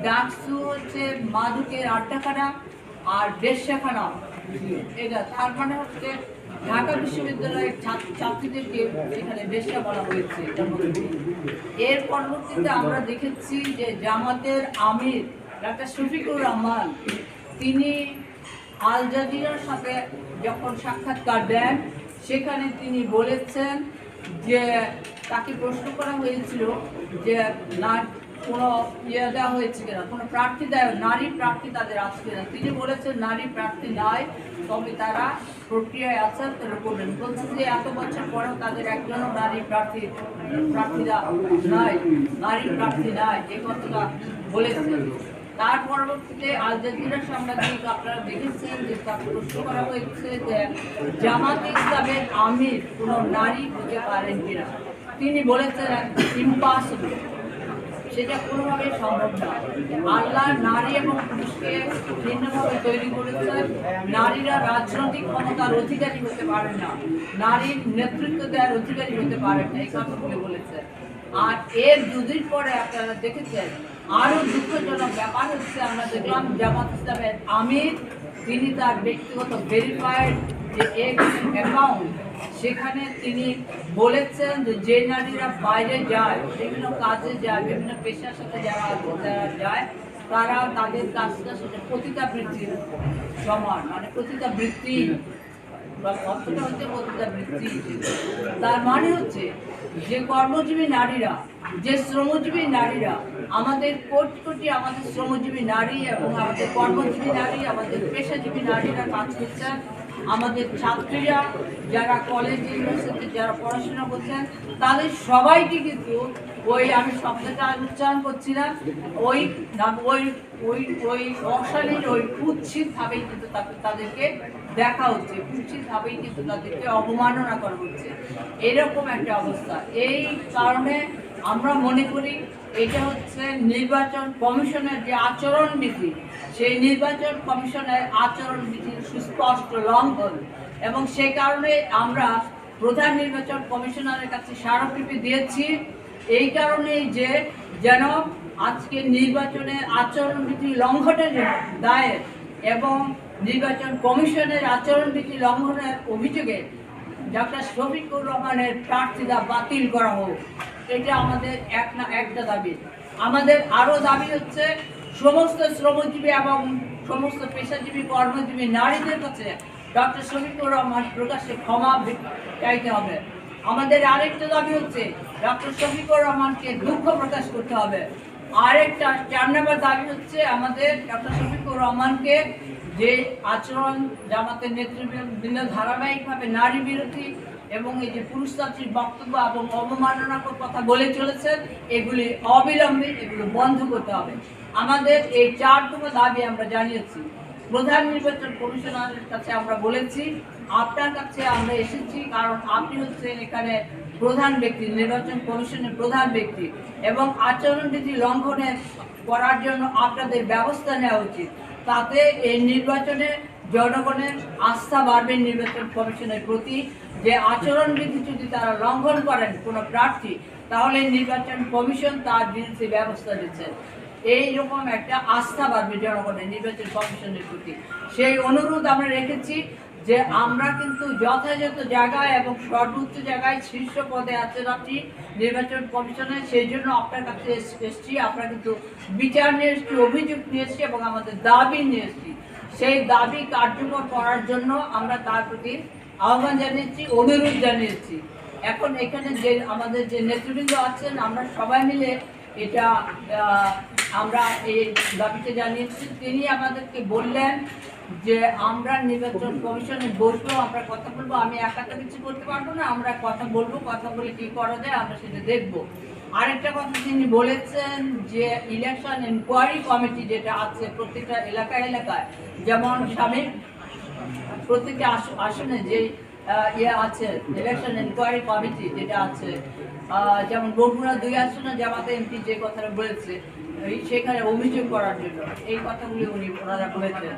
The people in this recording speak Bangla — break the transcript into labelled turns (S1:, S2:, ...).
S1: ডাকসু হচ্ছে মাদকের আড্ডাখানা আর বেশ্যাখানা। এটা তার মানে হচ্ছে ঢাকা বিশ্ববিদ্যালয়ের ছাত্রীদেরকে সেখানে বেশ্যা বলা হয়েছে। এর পরবর্তীতে আমরা দেখেছি যে জামাতের আমির ডাক্তার শফিকুর রহমান তিনি আল জাজিরার সাথে যখন সাক্ষাৎকার দেন সেখানে তিনি বলেছেন যে তাকে প্রশ্ন করা হয়েছিল যে না কোনো দেওয়া হয়েছে কিনা, কোনো প্রার্থী দেয় নারী প্রার্থী তাদের আছে কিনা। তিনি বলেছেন নারী প্রার্থী নয়, তবে তারা প্রক্রিয়ায় আছেন, তারা করবেন। বলছেন যে এত বছর পরেও তাদের একজনও প্রার্থীরা নয়, নারী প্রার্থী নয়, এই কথাটা বলেছেন। তার পরবর্তীতে আল জাজিরার সাংবাদিক আপনারা দেখেছেন যে তাকে প্রশ্ন করা হয়েছে যে জামাত ইসলামের আমির কোনো নারী হতে পারেন কিনা। তিনি বলেছেন ইম্পসিবল, সেটা কোনোভাবে সম্ভব না। আল্লাহ নারী এবং পুরুষকে ভিন্নভাবে তৈরি করেছেন। নারীরা রাজনৈতিক ক্ষমতার অধিকারী হতে পারে না, নারীর নেতৃত্ব দেওয়ার অধিকারী হতে পারে না, এই কথাগুলো বলেছেন। আর এর দুদিন পরে আপনারা দেখেছেন আরও দুঃখজনক ব্যাপার হচ্ছে, আমরা দেখলাম জামাত ইসলামের আমির তিনি তার ব্যক্তিগত ভেরিফাইড যে অ্যাকাউন্ট সেখানে তিনি বলেছেন যে নারীরা বাইরে যায়, বিভিন্ন কাজে যায়, বিভিন্ন পেশার সাথে যারা যায় তারা তাদের কাজটা সেটা পতিতাবৃত্তির সমান, মানে পতিতাবৃত্তি অর্থটা হচ্ছে পতিতাবৃত্তি। তার মানে হচ্ছে যে কর্মজীবী নারীরা, যে শ্রমজীবী নারীরা, আমাদের কোটি কোটি আমাদের শ্রমজীবী নারী এবং আমাদের কর্মজীবী নারী, আমাদের পেশাজীবী নারীরা কাজ করছেন, আমাদের ছাত্রীরা যারা কলেজ ইউনিভার্সিটিতে যারা পড়াশোনা করছেন তাদের সবাইকে কিন্তু ওই আমি শব্দটা উচ্চারণ করছি না, ওই ওই ওই ওই অশালীন ওই কুৎসিতভাবেই কিন্তু তাদেরকে দেখা হচ্ছে, কুৎসিতভাবেই কিন্তু তাদেরকে অবমাননা করা হচ্ছে, এরকম একটা অবস্থা। এই কারণে আমরা মনে করি এটা হচ্ছে নির্বাচন কমিশনের যে আচরণবিধি, সেই নির্বাচন কমিশনের আচরণবিধির সুস্পষ্ট লঙ্ঘন, এবং সেই কারণে আমরা প্রধান নির্বাচন কমিশনারের কাছে স্মারকলিপি দিয়েছি। এই কারণেই যে যেন আজকে নির্বাচনের আচরণবিধি লঙ্ঘনের দায়ে এবং নির্বাচন কমিশনের আচরণবিধি লঙ্ঘনের অভিযোগে ডক্টর শফিকুর রহমানের প্রার্থিতা বাতিল করা হোক। এটা আমাদের একটা দাবি। আমাদের আরও দাবি হচ্ছে সমস্ত শ্রমজীবী এবং সমস্ত পেশাজীবী কর্মজীবী নারীদের কাছে ডক্টর শফিকুর রহমান প্রকাশ্যে ক্ষমা চাইতে হবে। আমাদের আরেকটা দাবি হচ্ছে ডক্টর শফিকুর রহমানকে দুঃখ প্রকাশ করতে হবে। আরেকটা 4 নম্বর দাবি হচ্ছে আমাদের ডক্টর শফিকুর রহমানকে যে আচরণ জামাতের নেতৃবৃন্দ ধারাবাহিকভাবে নারী বিরোধী এবং এই যে পুরুষতান্ত্রিক বক্তব্য এবং অবমাননাকর কথা বলে চলেছেন, এগুলি অবিলম্বে এগুলো বন্ধ করতে হবে। আমাদের এই 4 দফা দাবি আমরা জানিয়েছি প্রধান নির্বাচন কমিশনারের কাছে, আমরা বলেছি আপনার কাছে আমরা এসেছি কারণ আপনি হচ্ছেন এখানে প্রধান ব্যক্তি, নির্বাচন কমিশনের প্রধান ব্যক্তি, এবং আচরণবিধি লঙ্ঘনের করার জন্য আপনাদের ব্যবস্থা নেওয়া উচিত। তাতে এই নির্বাচনে জনগণের আস্থা বাড়বে নির্বাচন কমিশনের প্রতি, যে আচরণবিধি যদি তারা লঙ্ঘন করেন কোনো প্রার্থী, তাহলে নির্বাচন কমিশন তার বিরুদ্ধে ব্যবস্থা নিচ্ছেন। এইরকম একটা আস্থা বাড়বে জনগণের নির্বাচন কমিশনের প্রতি। সেই অনুরোধ আমরা রেখেছি যে আমরা কিন্তু যথাযথ জায়গায় এবং সর্বোচ্চ জায়গায় শীর্ষ পদে আছে রাখছি নির্বাচন কমিশনের, সেই জন্য আপনার কাছে এসেছি। আমরা কিন্তু বিচার নিয়ে এসেছি, অভিযোগ নিয়ে এসেছি এবং আমাদের দাবি নিয়ে এসেছি। সেই দাবি কার্যকর করার জন্য আমরা তার প্রতি আহ্বান জানিয়েছি, অনুরোধ জানিয়েছি। এখন এখানে যে আমাদের যে নেতৃবৃন্দ আছেন আমরা সবাই মিলে এটা আমরা এই দাবিতে জানিয়েছি। তিনি আমাদেরকে বললেন যে আমরা নির্বাচন কমিশনে বসবো, আমরা কথা বলবো, আমি একা তো কিছু করতে পারবো না, আমরা কথা বলবো, কথা বলে কী করা যায় আমরা সেটা দেখবো। আরেকটা কথা তিনি বলেছেন যে ইলেকশন এনকোয়ারি কমিটি যেটা আছে প্রত্যেকটা এলাকায়, যেমন স্বামী প্রত্যেকটা আসনে যে আছে ইলেকশন এনকোয়ারি কমিটি যেটা আছে, যেমন বগুড়া 2 আসনে জামাতে এমপি যে কথাটা বলেছে সেখানে অভিযোগ করার জন্য, এই কথাগুলি ওনারা বলেছেন।